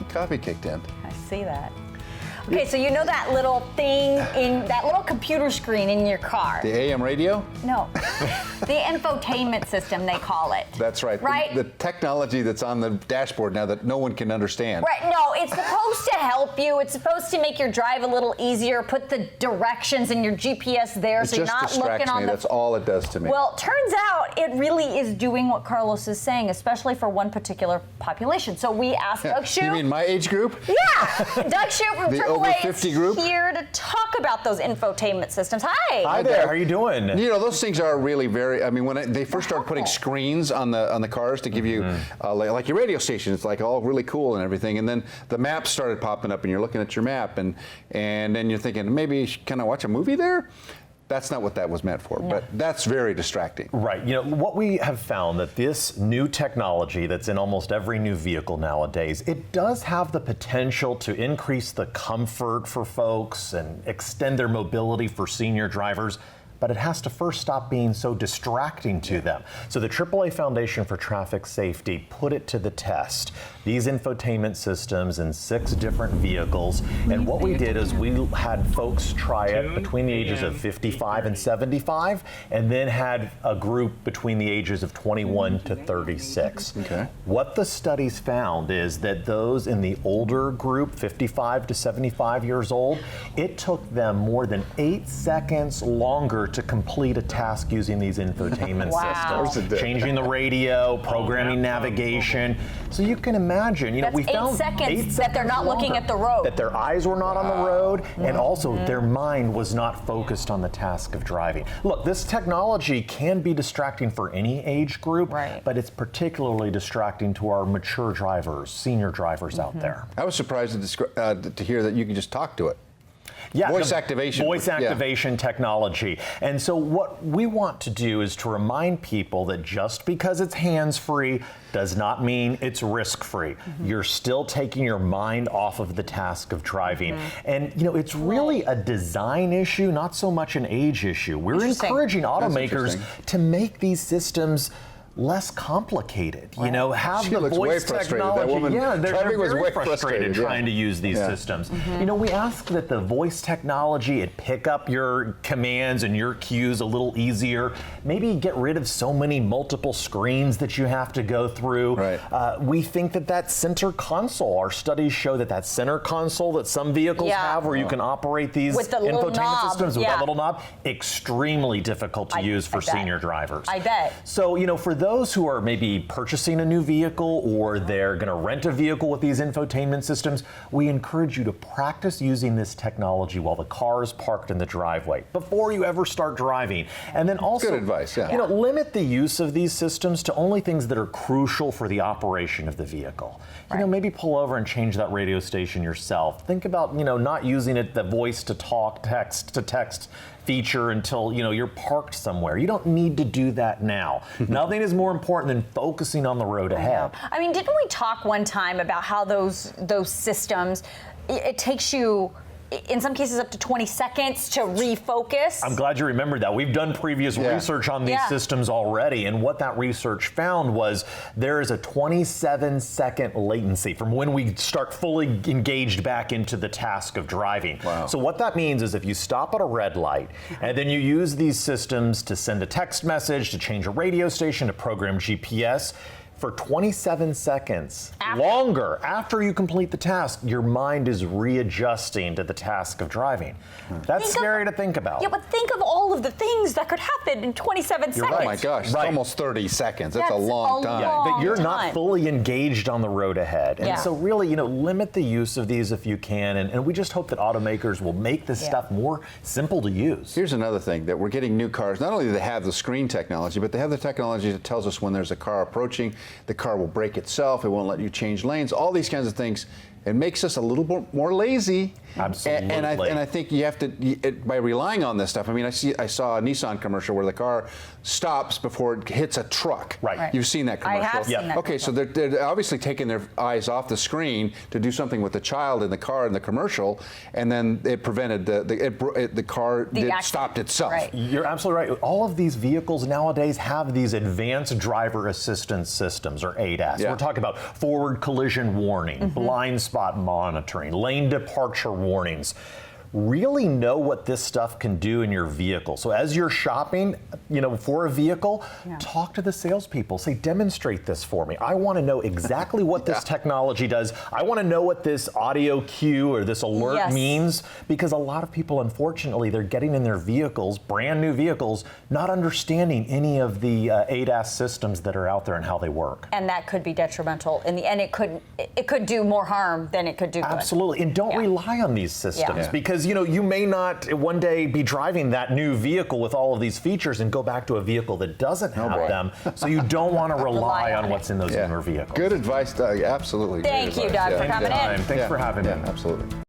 Coffee kicked in. I see that. Okay, so you know that little thing in that little computer screen in your car? The AM radio? No. The infotainment system, they call it. That's right. Right? The technology that's on the dashboard now that no one can understand. Right, no, it's supposed to help you. It's supposed to make your drive a little easier, put the directions in your GPS there so you're not looking on the... That's all it does to me. Well, turns out it really is doing what Carlos is saying, especially for one particular population. So we asked Doug Shoup. You mean my age group? Yeah! Doug Shoup from The over 50 group? here to talk about those infotainment systems. Hi! Hi there, how are you doing? You know, those things are really very, I mean, when they first started putting screens on the cars to give you, like your radio station, it's like all really cool and everything, and then the maps started popping up and you're looking at your map and then you're thinking, maybe can I watch a movie there? That's not what that was meant for, but that's very distracting. Right. You know, what we have found that this new technology that's in almost every new vehicle nowadays, it does have the potential to increase the comfort for folks and extend their mobility for senior drivers, but it has to first stop being so distracting to them. So the AAA Foundation for Traffic Safety put it to the test. These infotainment systems in 6 different vehicles, and what we did is we had folks try it between the ages of 55 and 75, and then had a group between the ages of 21 to 36. Okay. What the studies found is that those in the older group, 55 to 75 years old, it took them more than 8 seconds longer to complete a task using these infotainment systems. Changing the radio, programming navigation. So you can imagine, you know, we found 8 seconds that they're not looking at the road. That their eyes were not on the road, and also their mind was not focused on the task of driving. Look, this technology can be distracting for any age group, but it's particularly distracting to our mature drivers, senior drivers out there. I was surprised to hear that you can just talk to it. Yeah, voice activation. Voice activation technology. And so what we want to do is to remind people that just because it's hands-free does not mean it's risk-free. You're still taking your mind off of the task of driving. And you know, it's really a design issue, not so much an age issue. We're encouraging automakers to make these systems less complicated, you know, have the voice technology. Yeah, they're very frustrated trying to use these systems. You know, we ask that the voice technology, it pick up your commands and your cues a little easier. Maybe get rid of so many multiple screens that you have to go through. We think that that center console, our studies show that that center console that some vehicles have where you can operate these infotainment systems with that little knob, extremely difficult to use for senior drivers. I bet. So, you know, for those who are maybe purchasing a new vehicle or they're going to rent a vehicle with these infotainment systems, we encourage you to practice using this technology while the car is parked in the driveway before you ever start driving. And then also, good advice, you know, limit the use of these systems to only things that are crucial for the operation of the vehicle. You know, maybe pull over and change that radio station yourself. Think about, you know, not using it, the voice to talk, text to text feature until, you know, you're parked somewhere. You don't need to do that now. Nothing is more important than focusing on the road ahead. I mean, didn't we talk one time about how those systems, it takes you, in some cases, up to 20 seconds to refocus? I'm glad you remembered that. We've done previous research on these systems already, and what that research found was there is a 27-second latency from when we start fully engaged back into the task of driving. So what that means is if you stop at a red light, and then you use these systems to send a text message, to change a radio station, to program GPS, for 27 seconds longer after you complete the task, your mind is readjusting to the task of driving. That's scary to think about. Yeah, but think of all of the things that could happen in 27 seconds. Oh my gosh, it's almost 30 seconds. That's a long time. But you're not fully engaged on the road ahead. And so really, you know, limit the use of these if you can. And we just hope that automakers will make this stuff more simple to use. Here's another thing, that we're getting new cars. Not only do they have the screen technology, but they have the technology that tells us when there's a car approaching. The car will brake itself. It won't let you change lanes. All these kinds of things. It makes us a little more lazy. Absolutely. And I think you have to, by relying on this stuff. I mean, I saw a Nissan commercial where the car stops before it hits a truck. You've seen that commercial. I have seen that. Okay, so they're obviously taking their eyes off the screen to do something with the child in the car in the commercial, and then it prevented the car stopped itself. You're absolutely right. All of these vehicles nowadays have these advanced driver assistance systems, or ADAS. We're talking about forward collision warning, blind spot spot monitoring, lane departure warnings. Really know what this stuff can do in your vehicle. So as you're shopping, for a vehicle, talk to the salespeople. Say, demonstrate this for me. I want to know exactly what this technology does. I want to know what this audio cue or this alert means, because a lot of people, unfortunately, they're getting in their vehicles, brand new vehicles, not understanding any of the ADAS systems that are out there and how they work. And that could be detrimental in the end. It could do more harm than it could do good. Absolutely. And don't rely on these systems because you may not one day be driving that new vehicle with all of these features and go back to a vehicle that doesn't have them. So you don't want to rely on what's in those newer vehicles. Good advice, Doug. Absolutely. Thank you, Doug, for coming in. Thanks for having me. Absolutely.